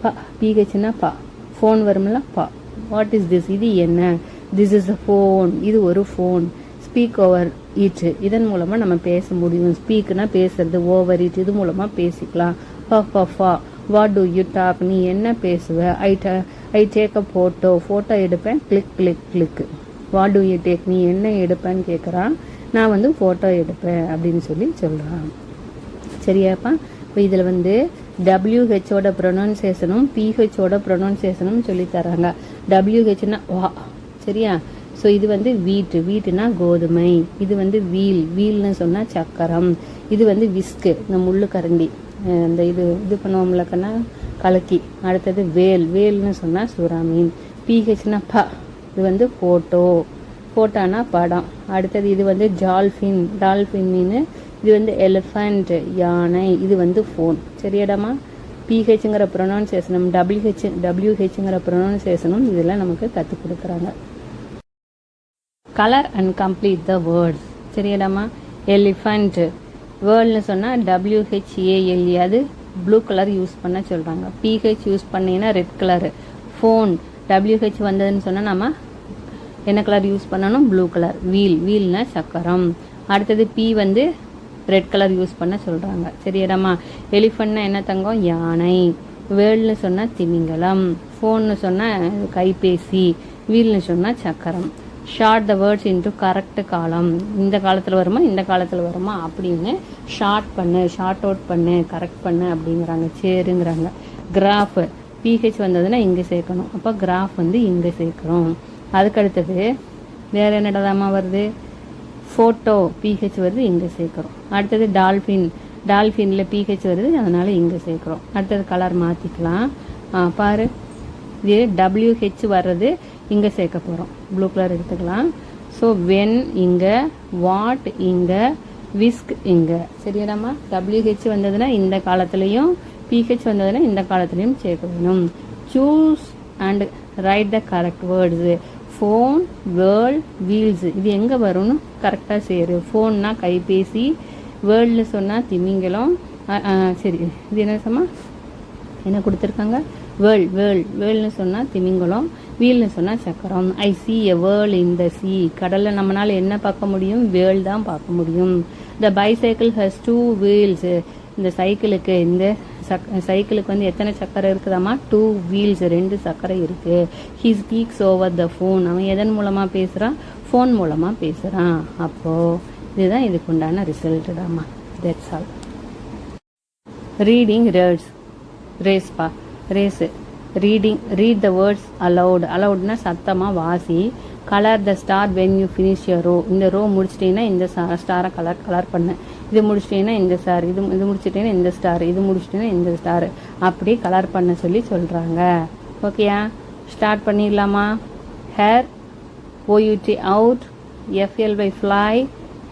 பா. பிஹெச்னா பா. ஃபோன் வரும்ல? பா. What is this? இது என்ன? This is a phone. இது ஒரு ஃபோன். Speak over it. இதன் மூலமாக நம்ம பேச முடியும். ஸ்பீக்னா பேசுறது, ஓவர் இட் இது மூலமாக பேசிக்கலாம். பா பா ஃபா. What do you talk? நீ என்ன பேசுவ? I take a photo. Photo எடுப்பேன். Click click click. What do you take? நீ என்ன எடுப்பேன்னு கேட்குறான். நான் வந்து ஃபோட்டோ எடுப்பேன் அப்படின்னு சொல்கிறான். சரியாப்பா? இப்போ இதில் வந்து WHஓட ப்ரொனவுன்சியேஷனும் PHஓட ப்ரொனவுன்சியேஷனும் சொல்லித்தராங்க. WHனா வா. சரியா? ஸோ இது வந்து வீட்டுனா கோதுமை. இது வந்து வீல்னு சொன்னால் சக்கரம். இது வந்து விஸ்கு, இந்த முள்ளு கரண்டி, இந்த இது பண்ணுவோம்லக்கன்னா கலக்கி. அடுத்தது வேல்னு சொன்னால் சுறா மீன். பிஹெச்னா ப. இது வந்து ஃபோட்டோனா படம். அடுத்தது இது வந்து டால்ஃபின் மீன். இது வந்து எலிஃபண்ட் யானை. இது வந்து ஃபோன். சரியாடாமா? பிஹெச்ங்கிற ப்ரொனவுன்சியேஷனும் WHங்கிற ப்ரொனவுன்சியேஷனும் இதெல்லாம் நமக்கு கற்றுக் கொடுக்குறாங்க. Colour and complete the words. சரியாடாமா? எலிஃபண்ட் வேர்ல்ட்னு சொன்னால் WHALE, அது ப்ளூ கலர் யூஸ் பண்ண சொல்கிறாங்க. PH யூஸ் பண்ணிங்கன்னா ரெட் கலரு. ஃபோன் WH வந்ததுன்னு சொன்னால் நம்ம என்ன கலர் யூஸ் பண்ணணும்? Blue colour. வீல்னா சக்கரம். அடுத்தது P வந்து ரெட் கலர் யூஸ் பண்ண சொல்கிறாங்க. சரியாடாமா? எலிஃபண்ட்னா என்ன தங்கம்? யானை. வேர்ல்ட்னு சொன்னால் திமிங்கலம். ஃபோன்னு சொன்னால் கைபேசி. வீல்னு சொன்னால் சக்கரம். Short the words into correct காலம். இந்த காலத்தில் வருமா அப்படின்னு ஷார்ட் அவுட் பண்ணு, கரெக்ட் பண்ணு அப்படிங்கிறாங்க. சேருங்கிறாங்க. கிராஃப் PH வந்ததுன்னா இங்கே சேர்க்கணும். அப்போ கிராஃப் வந்து இங்கே சேர்க்குறோம். அதுக்கடுத்தது வேறு என்னடாதாமா வருது? ஃபோட்டோ PH வருது, இங்கே சேர்க்குறோம். அடுத்தது டால்ஃபினில் PH வருது, அதனால் இங்கே சேர்க்குறோம். அடுத்தது கலர் மாற்றிக்கலாம். பாரு, இது WH வர்றது இங்கே சேர்க்க போகிறோம். ப்ளூ கலர் எடுத்துக்கலாம். ஸோ வென் இங்கே, வாட் இங்கே, விஸ்க் இங்கே. சரியாடாமா? WH வந்ததுன்னா இந்த காலத்துலேயும், PH வந்ததுன்னா இந்த காலத்துலேயும் சேர்க்க வேணும். Choose and write the correct words. Phone, world, wheels இது எங்கே வரும்னு கரெக்டாக சேரு. ஃபோன்னா கைபேசி, வேர்ல்ட்னு சொன்னால் திமிங்கலம். சரி, இது என்ன கொடுத்துருக்காங்க? வேர்ல்ட்னு சொன்னால் திமிங்கலம், வீல்னு சொன்னால் சக்கரம். ஐ C A whirl in the C. கடலில் நம்மளால் என்ன பார்க்க முடியும்? வேர்ல் தான் பார்க்க முடியும். த பைசைக்கிள் ஹஸ் 2 வீல்ஸ். இந்த சைக்கிளுக்கு வந்து எத்தனை சக்கரை இருக்குதாம்மா? 2 வீல்ஸ், 2 சக்கரை இருக்குது. He speaks over the phone. அவன் எதன் மூலமாக பேசுகிறான்? ஃபோன் மூலமாக பேசுகிறான். அப்போது இதுதான் இதுக்கு உண்டான ரிசல்ட் தாம்மா. That's all. ரீடிங் ரேஸ்பா. ரீட் த வேர்ட்ஸ் அலவுட்னா சத்தமாக வாசி. Colour the star when you finish your row. இந்த ரோ முடிச்சிட்டிங்கன்னா இந்த ஸ்டாரை கலர் பண்ணு. இது முடிச்சிட்டிங்கன்னா இந்த ஸ்டார், இது முடிச்சிட்டிங்கன்னா இந்த ஸ்டார், இது முடிச்சிட்டிங்கன்னா இந்த ஸ்டார், அப்படி கலர் பண்ண சொல்கிறாங்க. ஓகேயா? ஸ்டார்ட் பண்ணிடலாமா? Hair, OUT out, FLY fly,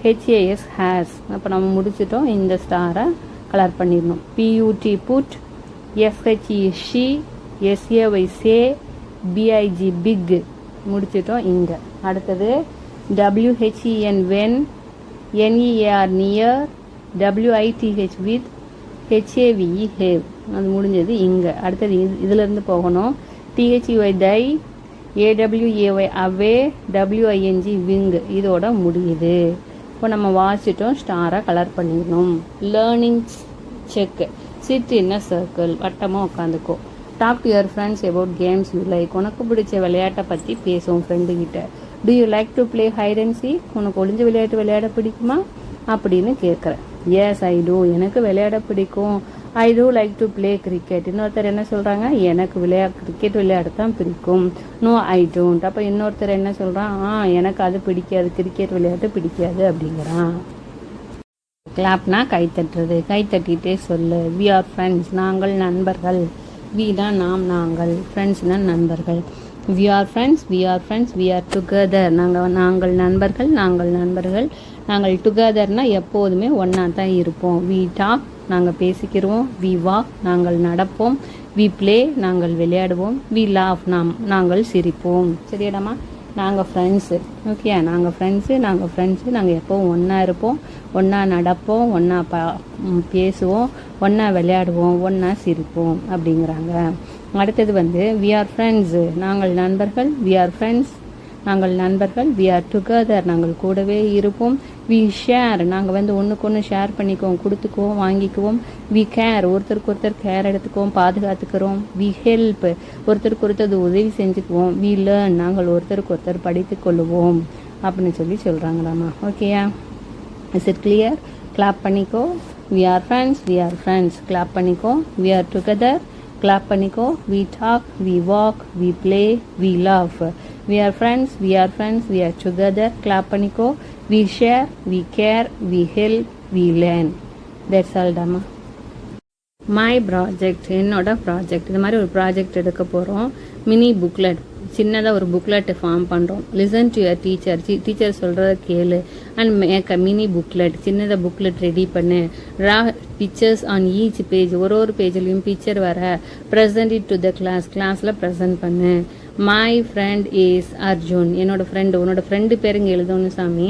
HAS has. அப்போ நம்ம முடிச்சிட்டோம். இந்த ஸ்டாரை கலர் பண்ணிடணும். PUT put, FHE she, SAY say, BIG big முடிச்சிட்டோம் இங்கே. அடுத்தது WHEN when, NEAR near, WITH with, HAVE have. அது முடிஞ்சது இங்கே. அடுத்தது இதிலேருந்து போகணும். THEY Thai, AWAY away, WING wing இதோட முடியுது. இப்போ நம்ம வாசிட்டோம், ஸ்டாரை கலர் பண்ணிடணும். Learning check. Sit in a circle, வட்டமாக உட்காந்துக்கோ. Talk to your friends about games you like. உனக்கு பிடிச்ச விளையாட்டை பற்றி பேசுவோம் ஃப்ரெண்டுக்கிட்ட. Do you like to play hide and seek. உனக்கு ஒளிஞ்ச விளையாட்டு விளையாட பிடிக்குமா அப்படின்னு கேட்குறேன். எஸ் ஐ டூ, எனக்கு விளையாட பிடிக்கும். I do like to play cricket. இன்னொருத்தர் என்ன சொல்கிறாங்க, எனக்கு கிரிக்கெட் விளையாட தான் பிடிக்கும். No I don't. அப்போ இன்னொருத்தர் என்ன சொல்கிறான், எனக்கு அது பிடிக்காது, கிரிக்கெட் விளையாட்டு பிடிக்காது அப்படிங்கிறான். கிளாப்னா கை தட்டுறது. கை தட்டிகிட்டே சொல்லு. வி ஆர் ஃப்ரெண்ட்ஸ், நாங்கள் நண்பர்கள். வி தான் நாம், நாங்கள். ஃப்ரெண்ட்ஸ்னா நண்பர்கள். We are friends, we are friends, we are together. நாங்கள் நண்பர்கள், நாங்கள் நண்பர்கள். நாங்கள் டுகெதர்னால் எப்போதுமே ஒன்றா தான் இருப்போம். வி டாக், நாங்கள் பேசிக்கிறோம். வி வாக், நாங்கள் நடப்போம். வி பிளே, நாங்கள் விளையாடுவோம். வி லாஃப், நாங்கள் சிரிப்போம். சரியாடாமா? நாங்கள் ஃப்ரெண்ட்ஸு. ஓகே, நாங்கள் ஃப்ரெண்ட்ஸு, நாங்கள் எப்போவும் ஒன்றா இருப்போம், ஒன்றா நடப்போம், ஒன்றா பேசுவோம், ஒன்றா விளையாடுவோம், ஒன்றா சிரிப்போம் அப்படிங்கிறாங்க. அடுத்தது வந்து வி ஆர் ஃப்ரெண்ட்ஸு, நாங்கள் நண்பர்கள். வி ஆர் ஃப்ரெண்ட்ஸ், நாங்கள் நண்பர்கள். வி ஆர் டுகெதர், நாங்கள் கூடவே இருப்போம். வி ஷேர், நாங்கள் வந்து ஒன்றுக்கு ஒன்று ஷேர் பண்ணிக்குவோம், கொடுத்துக்குவோம், வாங்கிக்குவோம். வி கேர், ஒருத்தருக்கு ஒருத்தர் கேர் எடுத்துக்குவோம், பாதுகாத்துக்கிறோம். வி ஹெல்ப், ஒருத்தருக்கு ஒருத்தர் உதவி செஞ்சுக்குவோம். வி லேர்ன், நாங்கள் ஒருத்தருக்கு ஒருத்தர் படித்து கொள்ளுவோம் அப்படின்னு சொல்கிறாங்களாம்மா. ஓகேயா? Is it clear? கிளாப் பண்ணிக்கோ. We are friends, we are friends. Clap பண்ணிக்கோ. We are together. கிளாப் பண்ணிக்கோ. We talk, we walk, we play, we laugh. We are friends, we are friends, we are together. Clap பண்ணிக்கோ. We share, we care, we help, we learn. That's all டம்மா. மை ப்ராஜெக்ட், என்னோட ப்ராஜெக்ட். இது மாதிரி ஒரு ப்ராஜெக்ட் எடுக்க போகிறோம். மினி புக்லெட், சின்னதாக ஒரு புக்லெட் ஃபார்ம் பண்ணுறோம். Listen to your teacher, teacher சொல்கிறத கேளு. And make a mini booklet, சின்னதாக புக்லெட் ரெடி பண்ணு. Draw pictures on each page, ஒரு பேஜ்லேயும் பிக்சர் வர. ப்ரெசன்ட் இட் டு த கிளாஸில் ப்ரெசன்ட் பண்ணு. மை ஃப்ரெண்ட் இஸ் அர்ஜுன், என்னோட ஃப்ரெண்டு. உன்னோட ஃப்ரெண்டு பேருங்க எழுதணும் சாமி.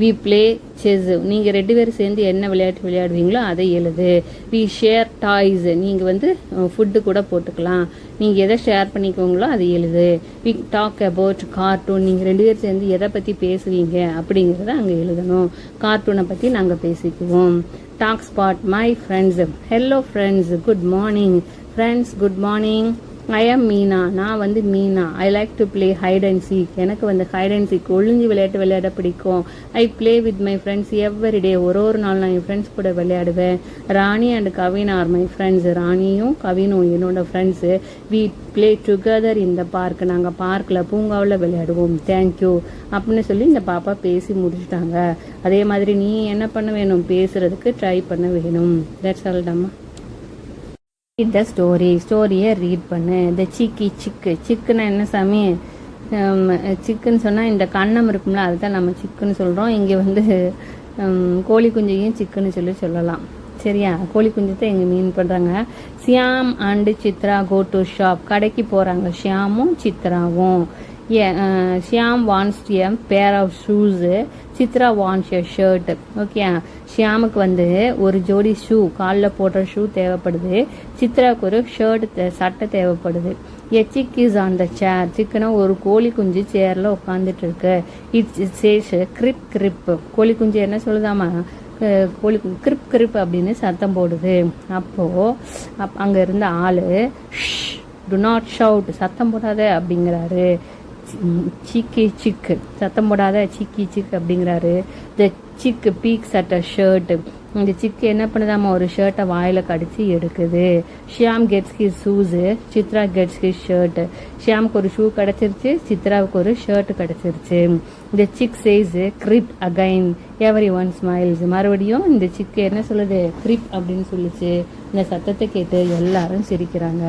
வி பிளே செஸ், நீங்கள் 2 பேரும் சேர்ந்து என்ன விளையாட்டு விளையாடுவீங்களோ அதை எழுது. வி ஷேர் டாய்ஸ், நீங்கள் வந்து ஃபுட்டு கூட போட்டுக்கலாம். நீங்கள் எதை ஷேர் பண்ணிக்குவீங்களோ அதை எழுது. வி டாக் அபவுட் கார்ட்டூன், நீங்கள் 2 பேரும் சேர்ந்து எதை பற்றி பேசுவீங்க அப்படிங்கிறத அங்கே எழுதணும். கார்ட்டூனை பற்றி நாங்கள் பேசிக்குவோம். Talk spot, my friends. Hello friends, good morning. Friends, good morning. I am Meena, நான் வந்து Meena. I like to play hide and seek, எனக்கு வந்து ஹைட் அண்ட் சீக் ஒளிஞ்சு விளையாட்டு விளையாட பிடிக்கும். I play with my friends every day, ஒரு நாள் நான் என் ஃப்ரெண்ட்ஸ் கூட விளையாடுவேன். Rani and Kavin are my friends, ராணியும் கவினும் என்னோட ஃப்ரெண்ட்ஸு. வி பிளே டுகெதர் இந்த பார்க், நாங்கள் பார்க்கில் பூங்காவில் விளையாடுவோம். தேங்க்யூ அப்படின்னு சொல்லி இந்த பாப்பா பேசி முடிச்சுட்டாங்க. அதே மாதிரி நீ என்ன பண்ண வேணும், பேசுறதுக்கு ட்ரை பண்ண வேணும். தட்ஸ் ஆல் டம்மா. இந்த ஸ்டோரியை ரீட் பண்ணு. இந்த சிக்குன்னா என்ன சாமி? சிக்குன்னு சொன்னால் இந்த கண்ணம் இருக்கும்ல, அதுதான் நம்ம சிக்குன்னு சொல்கிறோம். இங்கே வந்து கோழி குஞ்சையும் சிக்குன்னு சொல்லலாம். சரியா? கோழி குஞ்சத்தை எங்கே மீன் பண்ணுறாங்க. Shyam and Chitra go to shop, கடைக்கு போகிறாங்க ஷியாமும் சித்ராவும். Shyam wants a pair of shoes, Chitra wants a shirt. Okay, ஷியாமுக்கு வந்து ஒரு ஜோடி ஷூ, காலில் போடுற ஷூ தேவைப்படுது. சித்ராவுக்கு ஒரு ஷர்ட் சட்டை தேவைப்படுது. எ சிக் இஸ் ஆன் த சேர், சிக்குனா ஒரு கோழி குஞ்சு சேரில் உட்காந்துட்டு இருக்கு. இட்ஸ் சேஷ் கிரிப் கிரிப், கோழி குஞ்சு என்ன சொல்லுதாமா, கோழி கிரிப் கிரிப் அப்படின்னு சத்தம் போடுது. அப்போது அங்கே இருந்த ஆள் டு நாட் ஷவுட், சத்தம் போடாத அப்படிங்கிறாரு. சிக்கு சத்தம் போடாத, சிக்கு அப்படிங்கிறாரு. த சிக்கு பீக்ஸ் அட் அ ஷர்ட், இந்த சிக்கு என்ன பண்ணுதாமா, ஒரு ஷர்ட்டை வாயில் கடிச்சு எடுக்குது. Shyam gets his shoes, Chitra gets his shirt. ஷியாமுக்கு ஒரு ஷூ கிடச்சிருச்சு, சித்ராவுக்கு ஒரு ஷர்ட் கிடச்சிருச்சு. இந்த chick chase grip again, everyone smiles. மறுபடியும் இந்த சிக்கு என்ன சொல்லுது, கிரிப் அப்படின்னு சொல்லிச்சு. இந்த சத்தத்தை கேட்டு எல்லாரும் சிரிக்கிறாங்க.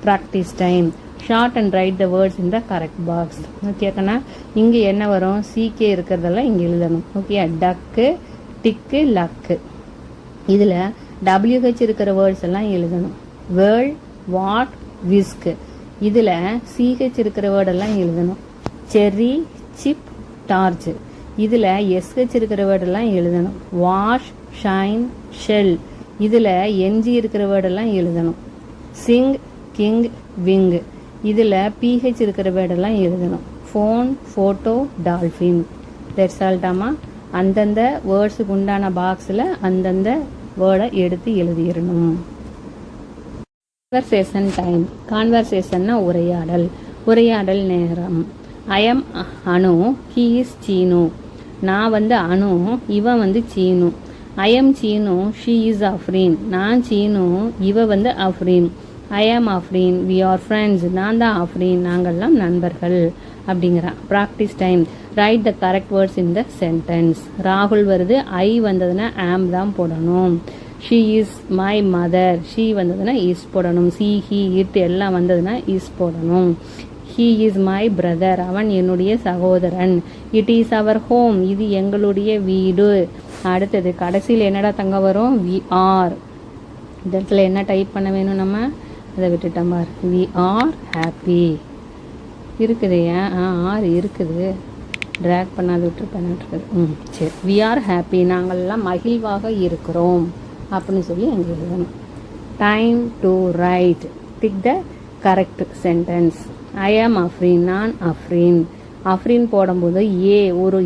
Practice time. Short and write the words in the correct box. ஓகேக்கண்ணா, இங்கே என்ன வரும், சீக்கே இருக்கிறதெல்லாம் இங்கே எழுதணும். ஓகே, டக்கு, டிக்கு, லக்கு. இதில் WH இருக்கிற வேர்ட்ஸ் எல்லாம் எழுதணும். World, what, whisk. இதில் CH இருக்கிற வேர்டெல்லாம் எழுதணும். Cherry, chip, torch. இதில் SH இருக்கிற வேர்டெல்லாம் எழுதணும். Wash, shine, shell. இதில் NG இருக்கிற வேர்டெல்லாம் எழுதணும். Singh, king, wing. இதில் பிஹெச் இருக்கிற வேர்டெல்லாம் எழுதணும். Phone, photo, dolphin. தட்ஸ் ஆல்டாமா. அந்தந்த வேர்ட்ஸுக்கு உண்டான பாக்ஸில் அந்தந்த வேர்டை எடுத்து எழுதிடணும். Conversation time. கான்வர்சேஷன்னா உரையாடல். உரையாடல் நேரம். I am Anu, he is Seenu. நான் வந்து அனு, இவன் வந்து Seenu. I am Seenu, she is Afreen. நான் சீனு, இவ வந்து அஃப்ரீன். ஐ am Afreen, we are friends. நான் தான் அஃப்ரீன், நாங்கள்லாம் நண்பர்கள் அப்படிங்கிறான். Practice time. Write the correct words in the sentence. ராகுல் வருது, ஐ வந்ததுன்னா ஆம் தான் போடணும். She is my mother, she வந்ததுன்னா இஸ் போடணும். சி, ஹி, இட் எல்லாம் வந்ததுன்னா இஸ் போடணும். ஹீ இஸ் மை பிரதர், அவன் என்னுடைய சகோதரன். இட் இஸ் அவர் ஹோம், இது எங்களுடைய வீடு. அடுத்தது கடைசியில் என்னடா தங்க வரும்? We are. இந்த இடத்துல என்ன டைப் பண்ண வேணும் நம்ம? அதை விட்டுட்டோம் பார். வி ஆர் ஹாப்பி இருக்குது. ஏன் ஆர் இருக்குது, ட்ராக் பண்ணாது விட்டுருப்பேன். சரி. வி ஆர் ஹாப்பி, நாங்கள்லாம் மகிழ்வாக இருக்கிறோம் அப்படின்னு சொல்லி அங்கே எழுதணும். Time to write. Tick the correct sentence. I am Afreen, நான் அஃப்ரீன். அஃப்ரீன் போடும்போது ஒரு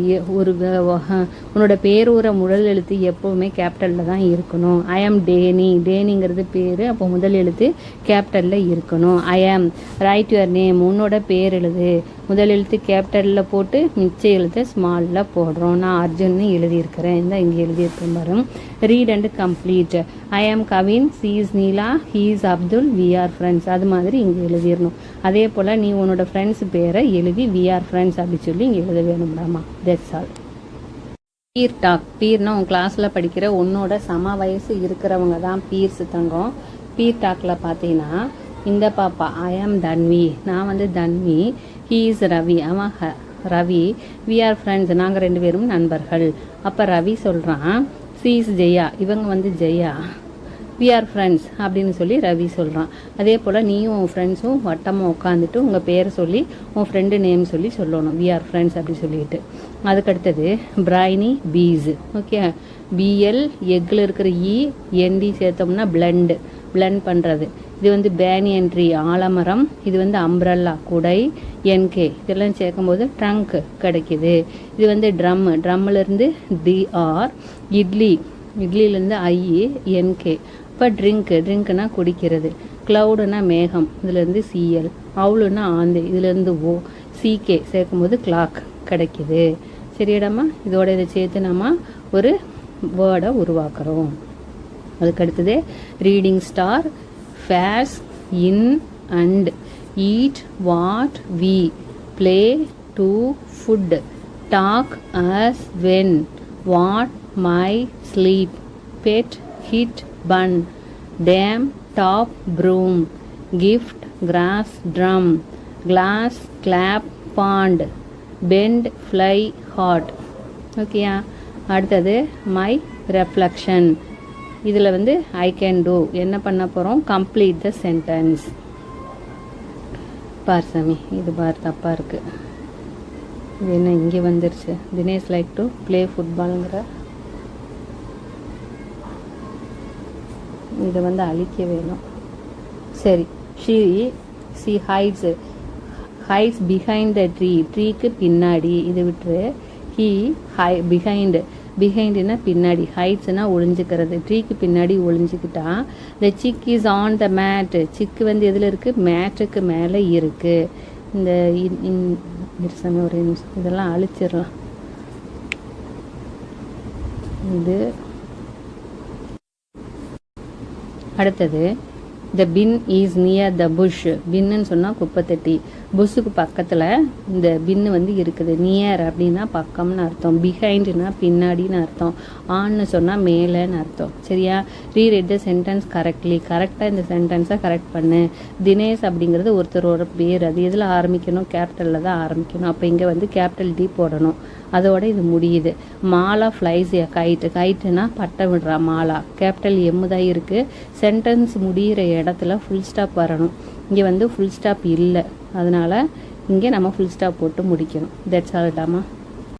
உன்னோட பேரூர முதல் எழுத்து எப்போவுமே கேபிட்டலில் தான் இருக்கணும். ஐ ஆம் டேனி, டேனிங்கிறது பேர், அப்போ முதல் எழுத்து கேபிட்டலில் இருக்கணும். ஐ ஆம். ரைட் யுவர் நேம், உன்னோட பேர் எழுது. முதல் எழுத்து கேபிட்டலில் போட்டு மிச்ச எழுத்து ஸ்மாலில் போடுறோம். நான் அர்ஜுன்னு எழுதியிருக்கிறேன், இந்த இங்கே எழுதியிருக்கேன் பாருங்க. Read and complete. I am Kavin, she is Neela, he is Abdul, we are friends. அது மாதிரி இங்கே எழுதிடணும். அதே போல் நீ உன்னோட ஃப்ரெண்ட்ஸ் பேரை எழுதி வி ஆர் ஃப்ரெண்ட்ஸ் அப்படி சொல்லி இங்கே எழுத வேணும்டாமா. That's all. Peer talk. பீர்னா உன் கிளாஸில் படிக்கிற உன்னோட சம வயசு இருக்கிறவங்க தான் பீர்ஸ் தங்கம். பீர் டாக்கில் பார்த்தீங்கன்னா இந்த பாப்பா ஐ ஆம் தன்வி, நான் வந்து தன்வி. ஹீ இஸ் ரவி, அவன் ரவி. வி ஆர் ஃப்ரெண்ட்ஸ், நாங்கள் 2 பேரும் நண்பர்கள். அப்போ ரவி சொல்கிறான் சி இஸ் ஜெயா, இவங்க வந்து ஜெயா. வி ஆர் ஃப்ரெண்ட்ஸ் அப்படின்னு சொல்லி ரவி சொல்கிறான். அதே போல் நீயும் உன் ஃப்ரெண்ட்ஸும் வட்டமாக உட்காந்துட்டு உங்கள் பேரை சொல்லி உன் ஃப்ரெண்டு நேம் சொல்லி சொல்லணும். வி ஆர் ஃப்ரெண்ட்ஸ் அப்படி சொல்லிட்டு. அதுக்கடுத்தது பிரைனி பீஸ். ஓகே. பிஎல் எக்கில் இருக்கிற என்டி சேர்த்தோம்னா பிளண்ட் பண்ணுறது. இது வந்து பேனியன் ட்ரீ, ஆலமரம். இது வந்து அம்ப்ரல்லா, குடை. என்கே இதெல்லாம் சேர்க்கும்போது ட்ரங்க் கிடைக்கிது. இது வந்து ட்ரம்மிலேருந்து டிஆர். இட்லியிலேருந்து என்கே. இப்போ ட்ரிங்க்னா குடிக்கிறது. க்ளவுடுனா மேகம், இதுலேருந்து சிஎல். அவுளுன்னா ஆந்தை, இதுலேருந்து ஓ. சிகே சேர்க்கும்போது கிளாக் கிடைக்கிது. சரியாடாமா? இதோட இதை சேர்த்து நம்ம ஒரு வேர்டை உருவாக்குறோம். அதுக்கடுத்தது reading star. Face, in and, eat, what, we, play, to, food, dog, us, when, what, my, sleep, bed, hit, bun, dam, top, broom, gift, grass, drum, glass, clap, pond, bend, fly, hot. ஓகேயா? அடுத்தது மை ரெஃப்ளெக்ஷன். இதில் வந்து ஐ கேன் டூ என்ன பண்ண போகிறோம்? Complete the sentence. பார் சாமி, இது பார் தப்பாக இருக்குது. இது என்ன இங்கே வந்துருச்சு? தினேஷ் லைக் டு ப்ளே ஃபுட்பாலுங்கிற இதை வந்து அழிக்க வேணும். சரி. ஷீ ஹைட்ஸ் பிஹைண்ட் த ட்ரீக்கு பின்னாடி. இது விட்டுரு. பிஹைண்டுனா பின்னாடி, ஹைட்ஸ்னா ஒளிஞ்சுக்கிறது. ட்ரீக்கு பின்னாடி ஒளிஞ்சுக்கிட்டா. The chick is on the mat. Chick வந்து எதில் இருக்குது? மேட்டுக்கு மேலே இருக்குது. இந்த ஒரு நிமிஷம், இதெல்லாம் அழிச்சிடலாம். இது அடுத்தது த பின் இஸ் நியர் த புஷ். பின்னு சொன்னால் குப்பைத்தட்டி. புஷ்ஷுக்கு பக்கத்தில் இந்த பின்னு வந்து இருக்குது. நியர் அப்படின்னா பக்கம்னு அர்த்தம். பிஹைண்டுனா பின்னாடின்னு அர்த்தம். ஆன்னு சொன்னால் மேலேன்னு அர்த்தம். சரியா? Read the sentence correctly. கரெக்டாக இந்த சென்டென்ஸை கரெக்ட் பண்ணு. தினேஷ் அப்படிங்கிறது ஒருத்தரோட பேர். அது எதில் ஆரம்பிக்கணும்? கேபிட்டலில் தான் ஆரம்பிக்கணும். அப்போ இங்கே வந்து கேபிட்டல் டி போடணும். அதோட இது முடியுது. மாலா ஃப்ளைஸ் எ கைட்டு. கைட்டுனா பட்டம் விடுறா மாலா. கேபிட்டல் எம்மு தான் இருக்குது. சென்டென்ஸ் முடிகிற இடத்துல ஃபுல் ஸ்டாப் வரணும். இங்கே வந்து ஃபுல் ஸ்டாப் இல்லை, அதனால் இங்கே நம்ம ஃபுல் ஸ்டாப் போட்டு முடிக்கணும். That's all டாமா.